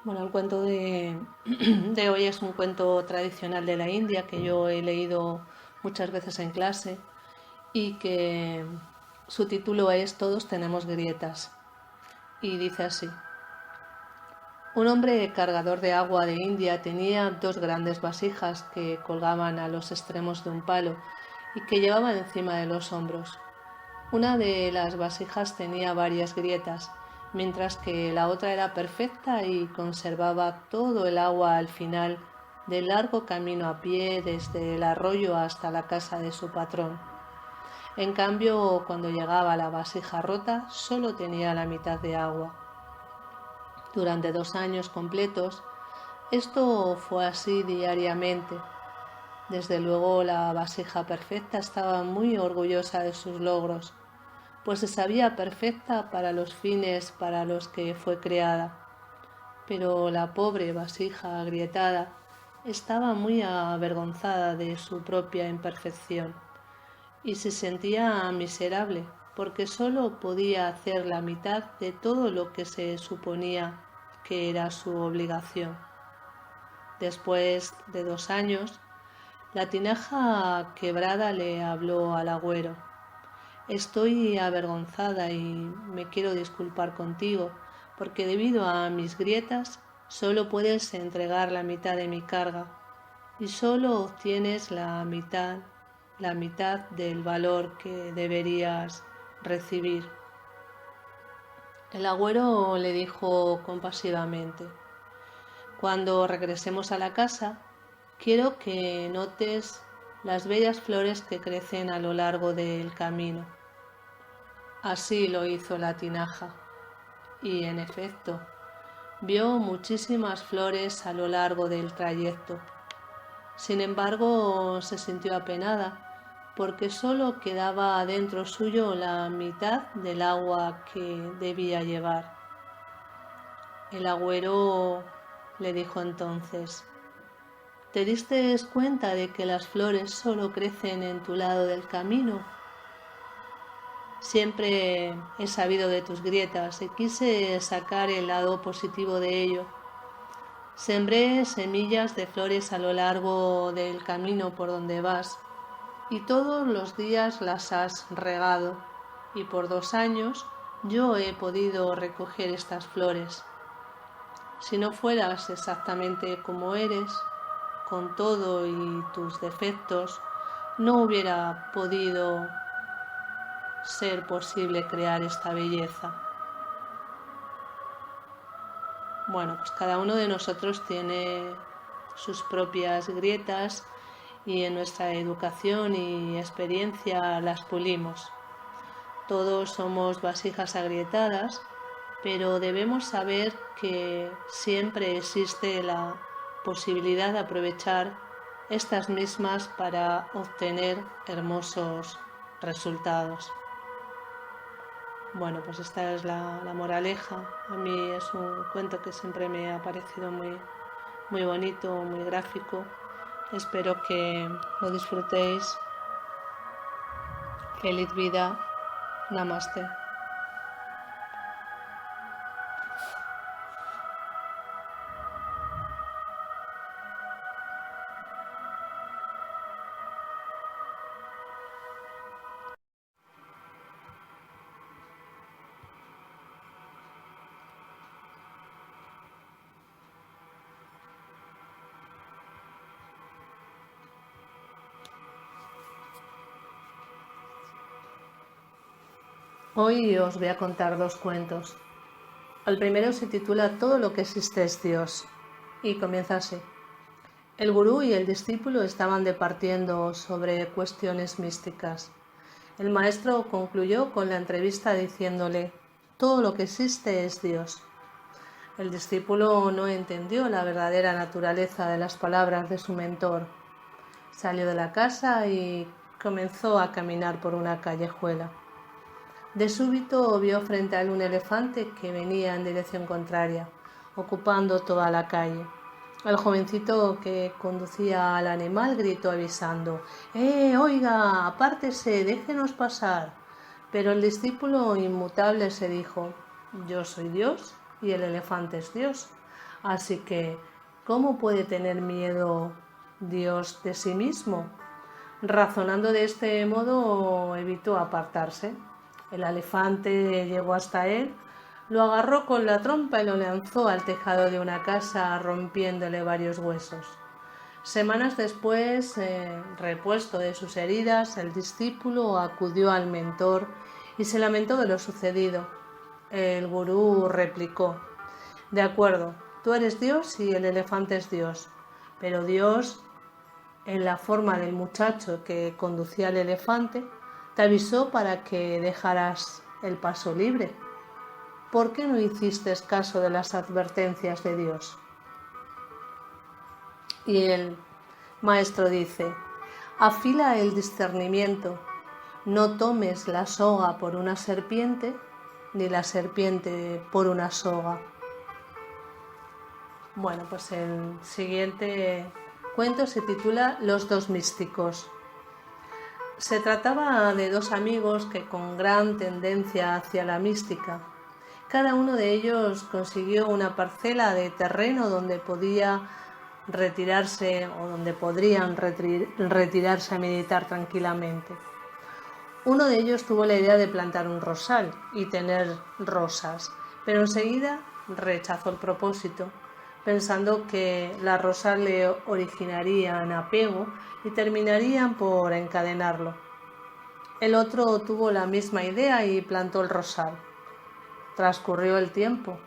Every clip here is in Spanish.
Bueno, el cuento de hoy es un cuento tradicional de la India que yo he leído muchas veces en clase y que su título es Todos tenemos grietas y dice así. Un hombre cargador de agua de India tenía dos grandes vasijas que colgaban a los extremos de un palo y que llevaba encima de los hombros. Una de las vasijas tenía varias grietas, mientras que la otra era perfecta y conservaba todo el agua al final del largo camino a pie desde el arroyo hasta la casa de su patrón. En cambio, cuando llegaba a la vasija rota, solo tenía la mitad de agua. Durante 2 años completos, esto fue así diariamente. Desde luego, la vasija perfecta estaba muy orgullosa de sus logros, pues se sabía perfecta para los fines para los que fue creada. Pero la pobre vasija agrietada estaba muy avergonzada de su propia imperfección y se sentía miserable porque solo podía hacer la mitad de todo lo que se suponía que era su obligación. Después de 2 años, la tinaja quebrada le habló al agüero. Estoy avergonzada y me quiero disculpar contigo, porque debido a mis grietas solo puedes entregar la mitad de mi carga y solo obtienes la mitad del valor que deberías recibir. El agüero le dijo compasivamente, cuando regresemos a la casa, quiero que notes las bellas flores que crecen a lo largo del camino. Así lo hizo la tinaja, y en efecto, vio muchísimas flores a lo largo del trayecto. Sin embargo, se sintió apenada porque solo quedaba dentro suyo la mitad del agua que debía llevar. El agüero le dijo entonces, ¿te diste cuenta de que las flores solo crecen en tu lado del camino? Siempre he sabido de tus grietas y quise sacar el lado positivo de ello. Sembré semillas de flores a lo largo del camino por donde vas y todos los días las has regado y por 2 años yo he podido recoger estas flores. Si no fueras exactamente como eres, con todo y tus defectos, no hubiera podido ser posible crear esta belleza. Bueno, pues cada uno de nosotros tiene sus propias grietas y en nuestra educación y experiencia las pulimos. Todos somos vasijas agrietadas, pero debemos saber que siempre existe la posibilidad de aprovechar estas mismas para obtener hermosos resultados. Bueno, pues esta es la moraleja. A mí es un cuento que siempre me ha parecido muy bonito, muy gráfico. Espero que lo disfrutéis. Feliz vida. Namaste. Hoy os voy a contar 2 cuentos. El primero se titula Todo lo que existe es Dios y comienza así. El gurú y el discípulo estaban departiendo sobre cuestiones místicas. El maestro concluyó con la entrevista diciéndole, todo lo que existe es Dios. El discípulo no entendió la verdadera naturaleza de las palabras de su mentor. Salió de la casa y comenzó a caminar por una callejuela. De súbito vio frente a él un elefante que venía en dirección contraria, ocupando toda la calle. El jovencito que conducía al animal gritó avisando, oiga, apártese, déjenos pasar. Pero el discípulo inmutable se dijo, yo soy Dios y el elefante es Dios. Así que, ¿cómo puede tener miedo Dios de sí mismo? Razonando de este modo, evitó apartarse. El elefante llegó hasta él, lo agarró con la trompa y lo lanzó al tejado de una casa, rompiéndole varios huesos. Semanas después, repuesto de sus heridas, el discípulo acudió al mentor y se lamentó de lo sucedido. El gurú replicó: de acuerdo, tú eres Dios y el elefante es Dios, pero Dios, en la forma del muchacho que conducía el elefante, te avisó para que dejaras el paso libre. ¿Por qué no hiciste caso de las advertencias de Dios? Y el maestro dice: afila el discernimiento, no tomes la soga por una serpiente, ni la serpiente por una soga. Bueno, pues el siguiente cuento se titula Los dos místicos. Se trataba de dos amigos que con gran tendencia hacia la mística. Cada uno de ellos consiguió una parcela de terreno donde podía retirarse o donde podrían retirarse a meditar tranquilamente. Uno de ellos tuvo la idea de plantar un rosal y tener rosas, pero enseguida rechazó el propósito, pensando que las rosas le originarían apego y terminarían por encadenarlo. El otro tuvo la misma idea y plantó el rosal. Transcurrió el tiempo.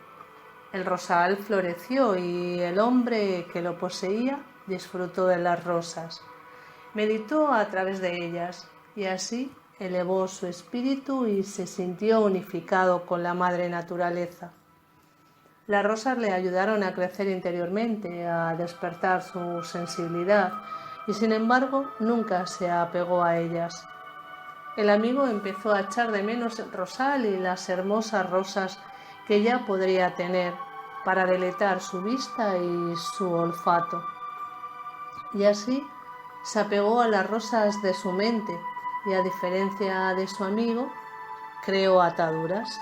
El rosal floreció y el hombre que lo poseía disfrutó de las rosas. Meditó a través de ellas y así elevó su espíritu y se sintió unificado con la madre naturaleza. Las rosas le ayudaron a crecer interiormente, a despertar su sensibilidad y sin embargo nunca se apegó a ellas. El amigo empezó a echar de menos el rosal y las hermosas rosas que ya podría tener para deleitar su vista y su olfato. Y así se apegó a las rosas de su mente y, a diferencia de su amigo, creó ataduras.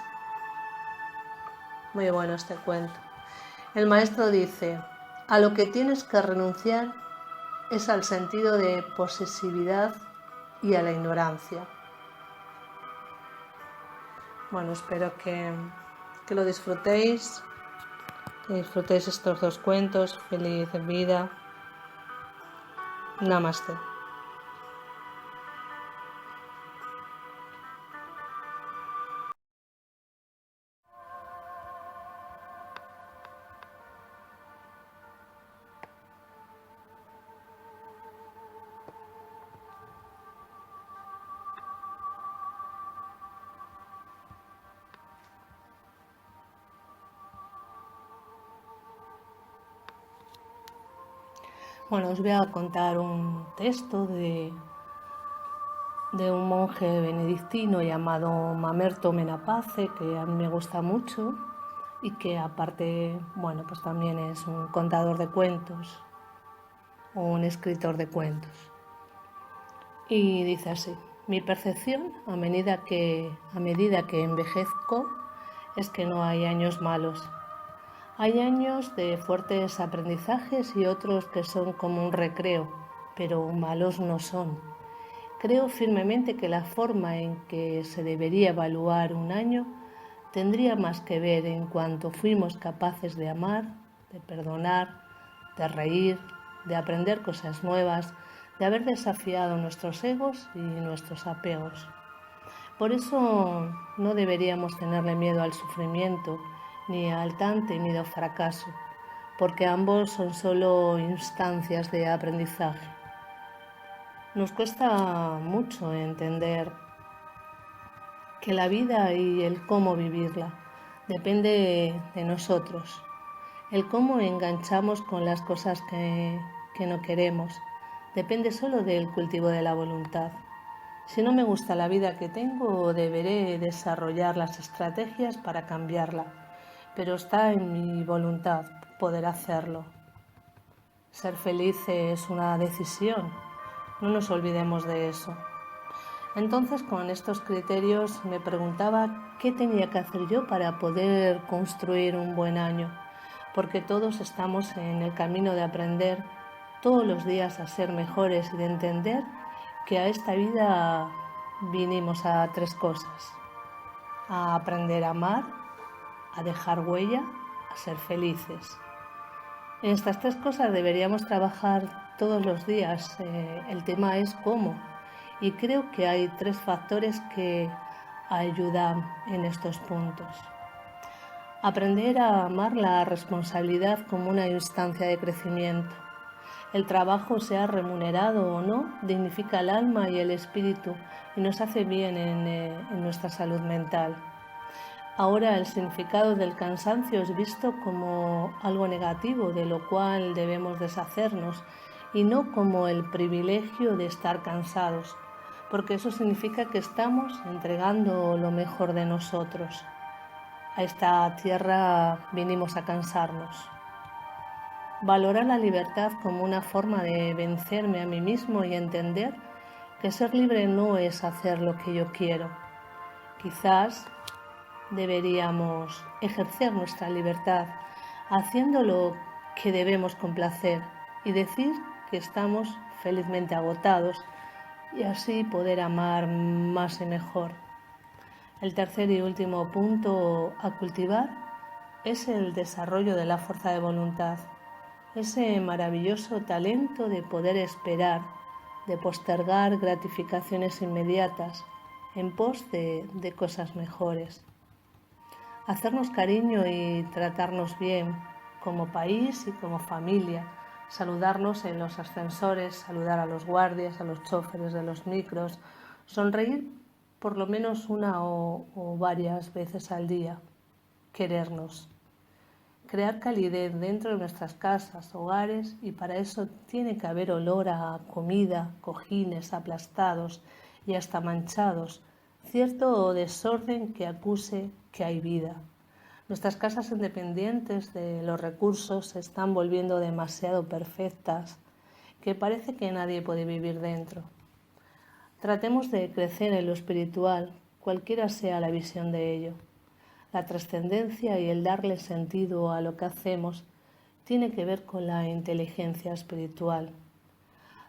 Muy bueno este cuento. El maestro dice: a lo que tienes que renunciar es al sentido de posesividad y a la ignorancia. Bueno, espero que lo disfrutéis, que disfrutéis estos dos cuentos. Feliz vida. Namaste. Bueno, os voy a contar un texto de un monje benedictino llamado Mamerto Menapace, que a mí me gusta mucho y que aparte, bueno, pues también es un contador de cuentos o un escritor de cuentos. Y dice así: mi percepción a medida que envejezco es que no hay años malos. Hay años de fuertes aprendizajes y otros que son como un recreo, pero malos no son. Creo firmemente que la forma en que se debería evaluar un año tendría más que ver en cuanto fuimos capaces de amar, de perdonar, de reír, de aprender cosas nuevas, de haber desafiado nuestros egos y nuestros apegos. Por eso no deberíamos tenerle miedo al sufrimiento ni al tan temido fracaso, porque ambos son solo instancias de aprendizaje. Nos cuesta mucho entender que la vida y el cómo vivirla depende de nosotros, el cómo enganchamos con las cosas que no queremos, depende solo del cultivo de la voluntad. Si no me gusta la vida que tengo, deberé desarrollar las estrategias para cambiarla, pero está en mi voluntad poder hacerlo. Ser feliz es una decisión, no nos olvidemos de eso. Entonces, con estos criterios me preguntaba qué tenía que hacer yo para poder construir un buen año, porque todos estamos en el camino de aprender todos los días a ser mejores y de entender que a esta vida vinimos a 3 cosas: a aprender a amar, a dejar huella, a ser felices. En estas 3 cosas deberíamos trabajar todos los días. El tema es cómo. Y creo que hay 3 factores que ayudan en estos puntos. Aprender a amar la responsabilidad como una instancia de crecimiento. El trabajo, sea remunerado o no, dignifica el alma y el espíritu y nos hace bien en nuestra salud mental. Ahora el significado del cansancio es visto como algo negativo, de lo cual debemos deshacernos, y no como el privilegio de estar cansados, porque eso significa que estamos entregando lo mejor de nosotros. A esta tierra vinimos a cansarnos. Valorar la libertad como una forma de vencerme a mí mismo y entender que ser libre no es hacer lo que yo quiero. Quizás deberíamos ejercer nuestra libertad haciendo lo que debemos con placer y decir que estamos felizmente agotados y así poder amar más y mejor. El tercer y último punto a cultivar es el desarrollo de la fuerza de voluntad, ese maravilloso talento de poder esperar, de postergar gratificaciones inmediatas en pos de cosas mejores. Hacernos cariño y tratarnos bien como país y como familia, saludarnos en los ascensores, saludar a los guardias, a los choferes de los micros, sonreír por lo menos una o varias veces al día, querernos. Crear calidez dentro de nuestras casas, hogares, y para eso tiene que haber olor a comida, cojines aplastados y hasta manchados, cierto desorden que acuse que hay vida. Nuestras casas independientes de los recursos se están volviendo demasiado perfectas, que parece que nadie puede vivir dentro. Tratemos de crecer en lo espiritual, cualquiera sea la visión de ello. La trascendencia y el darle sentido a lo que hacemos tiene que ver con la inteligencia espiritual.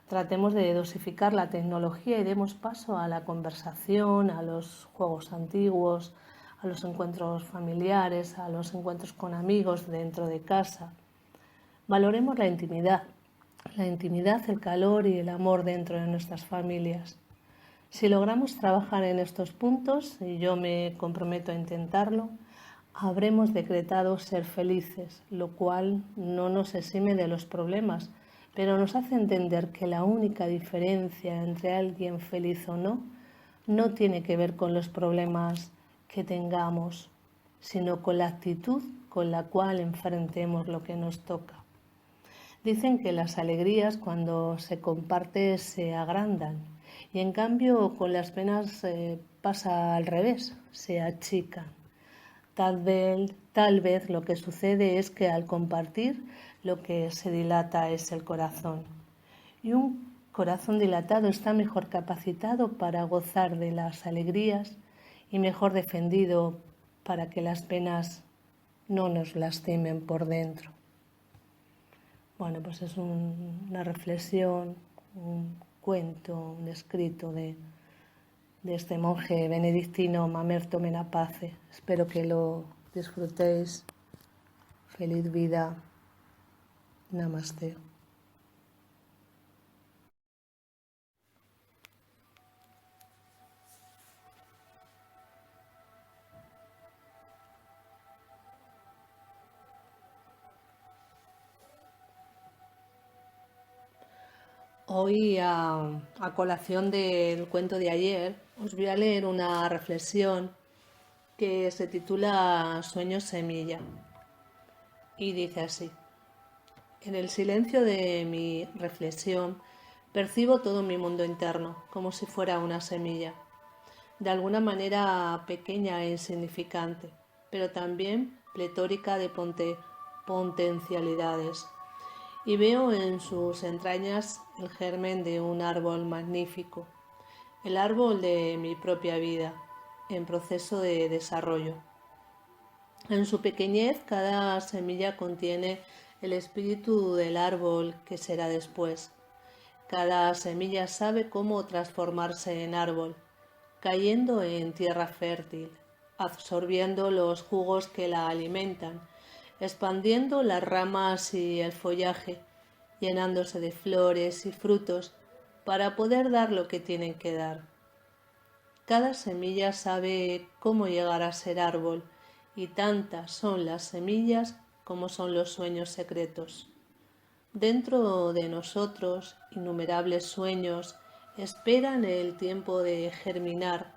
Tratemos de dosificar la tecnología y demos paso a la conversación, a los juegos antiguos, a los encuentros familiares, a los encuentros con amigos dentro de casa. Valoremos la intimidad, el calor y el amor dentro de nuestras familias. Si logramos trabajar en estos puntos, y yo me comprometo a intentarlo, habremos decretado ser felices, lo cual no nos exime de los problemas, pero nos hace entender que la única diferencia entre alguien feliz o no tiene que ver con los problemas que tengamos, sino con la actitud con la cual enfrentemos lo que nos toca. Dicen que las alegrías cuando se comparte se agrandan y en cambio con las penas pasa al revés, se achican. Tal vez lo que sucede es que al compartir lo que se dilata es el corazón. Y un corazón dilatado está mejor capacitado para gozar de las alegrías y mejor defendido para que las penas no nos lastimen por dentro. Bueno, pues es una reflexión, un cuento, un escrito de este monje benedictino Mamerto Menapace. Espero que lo disfrutéis. Feliz vida. Namaste. Hoy, a colación del cuento de ayer, os voy a leer una reflexión que se titula Sueños semilla y dice así: en el silencio de mi reflexión percibo todo mi mundo interno como si fuera una semilla, de alguna manera pequeña e insignificante, pero también pletórica de potencialidades. Y veo en sus entrañas el germen de un árbol magnífico, el árbol de mi propia vida, en proceso de desarrollo. En su pequeñez, cada semilla contiene el espíritu del árbol que será después. Cada semilla sabe cómo transformarse en árbol, cayendo en tierra fértil, absorbiendo los jugos que la alimentan, expandiendo las ramas y el follaje, llenándose de flores y frutos para poder dar lo que tienen que dar. Cada semilla sabe cómo llegar a ser árbol, y tantas son las semillas como son los sueños secretos. Dentro de nosotros, innumerables sueños esperan el tiempo de germinar,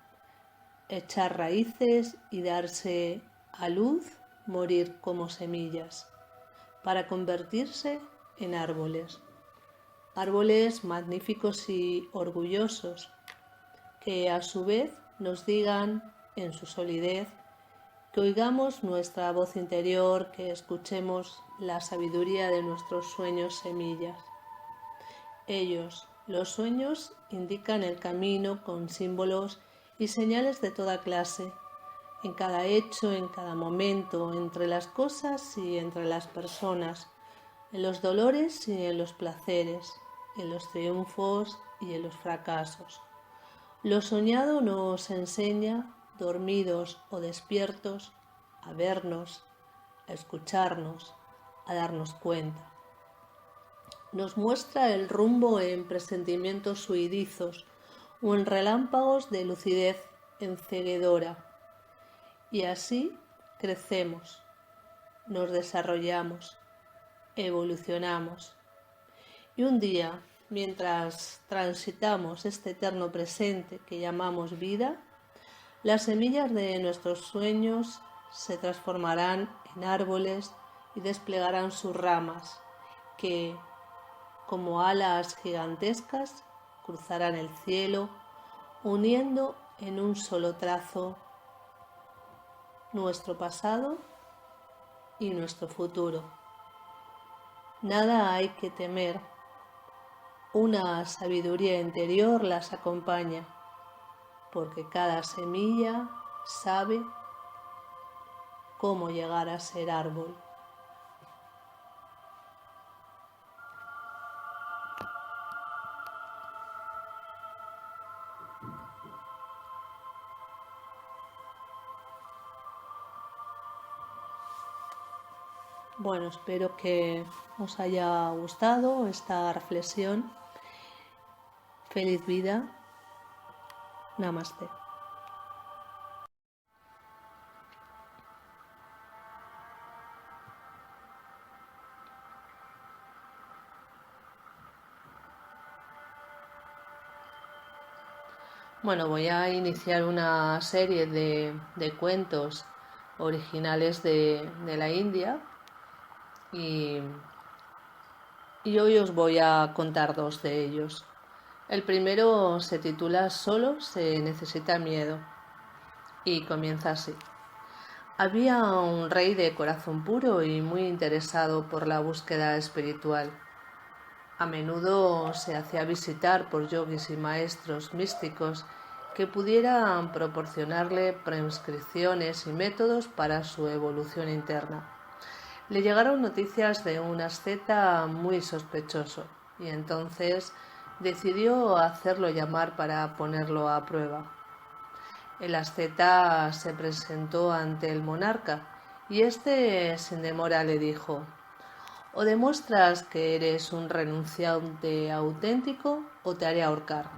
echar raíces y darse a luz, morir como semillas, para convertirse en árboles. Árboles magníficos y orgullosos, que a su vez nos digan en su solidez, que oigamos nuestra voz interior, que escuchemos la sabiduría de nuestros sueños semillas. Ellos, los sueños, indican el camino con símbolos y señales de toda clase, en cada hecho, en cada momento, entre las cosas y entre las personas, en los dolores y en los placeres, en los triunfos y en los fracasos. Lo soñado nos enseña, dormidos o despiertos, a vernos, a escucharnos, a darnos cuenta. Nos muestra el rumbo en presentimientos huidizos o en relámpagos de lucidez enceguedora. Y así crecemos, nos desarrollamos, evolucionamos. Y un día, mientras transitamos este eterno presente que llamamos vida, las semillas de nuestros sueños se transformarán en árboles y desplegarán sus ramas, que, como alas gigantescas, cruzarán el cielo, uniendo en un solo trazo nuestro pasado y nuestro futuro. Nada hay que temer. Una sabiduría interior las acompaña, porque cada semilla sabe cómo llegar a ser árbol. Bueno, espero que os haya gustado esta reflexión. Feliz vida. Namaste. Bueno, voy a iniciar una serie de cuentos originales de la India y hoy os voy a contar dos de ellos. El primero se titula Solo se necesita miedo y comienza así. Había un rey de corazón puro y muy interesado por la búsqueda espiritual. A menudo se hacía visitar por yogis y maestros místicos que pudieran proporcionarle prescripciones y métodos para su evolución interna. Le llegaron noticias de un asceta muy sospechoso y entonces decidió hacerlo llamar para ponerlo a prueba. El asceta se presentó ante el monarca y éste sin demora le dijo: o demuestras que eres un renunciante auténtico o te haré ahorcar.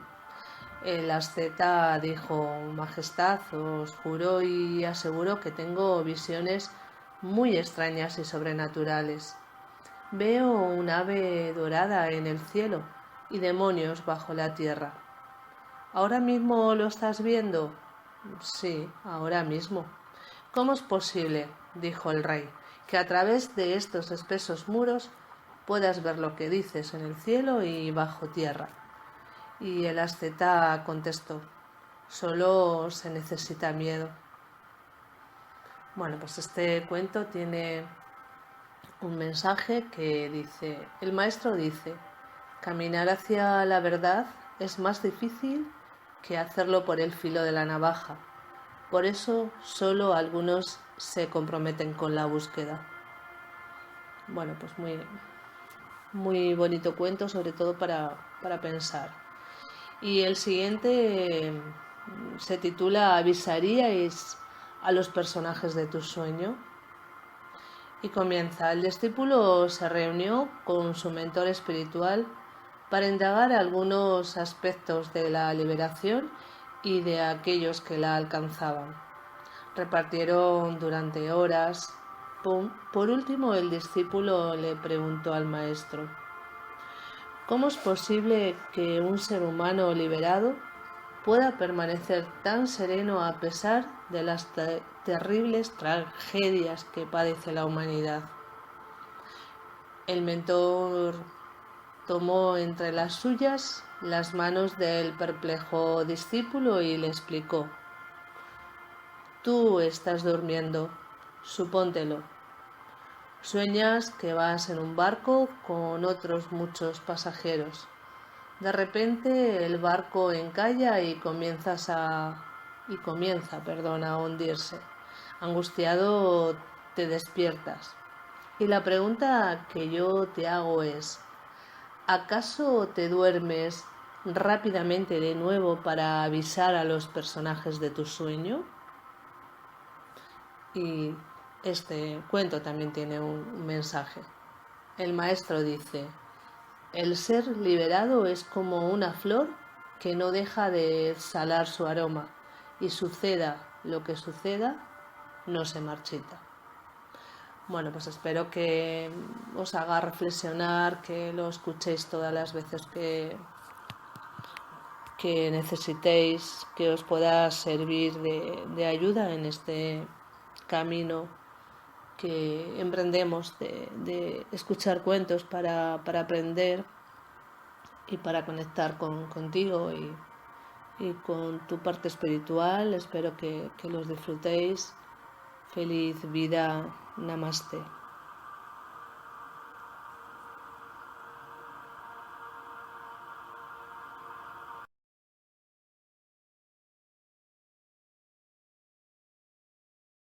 El asceta dijo: Majestad, os juro y aseguro que tengo visiones muy extrañas y sobrenaturales. Veo un ave dorada en el cielo y demonios bajo la tierra. ¿Ahora mismo lo estás viendo? Sí, ahora mismo. ¿Cómo es posible, dijo el rey, que a través de estos espesos muros puedas ver lo que dices en el cielo y bajo tierra? Y el asceta contestó: solo se necesita miedo. Bueno, pues este cuento tiene un mensaje que dice: el maestro dice, caminar hacia la verdad es más difícil que hacerlo por el filo de la navaja. Por eso solo algunos se comprometen con la búsqueda. Bueno, pues muy bonito cuento, sobre todo para pensar. Y el siguiente se titula ¿Avisaríais a los personajes de tu sueño? Y comienza: el discípulo se reunió con su mentor espiritual para indagar algunos aspectos de la liberación y de aquellos que la alcanzaban. Repartieron durante horas. Por último, el discípulo le preguntó al maestro: ¿cómo es posible que un ser humano liberado pueda permanecer tan sereno a pesar de las terribles tragedias que padece la humanidad? El mentor tomó entre las suyas las manos del perplejo discípulo y le explicó: tú estás durmiendo, supóntelo. Sueñas que vas en un barco con otros muchos pasajeros. De repente el barco encalla y comienza, a hundirse. Angustiado te despiertas. Y la pregunta que yo te hago es: ¿acaso te duermes rápidamente de nuevo para avisar a los personajes de tu sueño? Y este cuento también tiene un mensaje. El maestro dice: el ser liberado es como una flor que no deja de exhalar su aroma, y suceda lo que suceda, no se marchita. Bueno, pues espero que os haga reflexionar, que lo escuchéis todas las veces que necesitéis, que os pueda servir de ayuda en este camino que emprendemos de escuchar cuentos para aprender y para conectar contigo y con tu parte espiritual. Espero que los disfrutéis. Feliz vida. Namaste.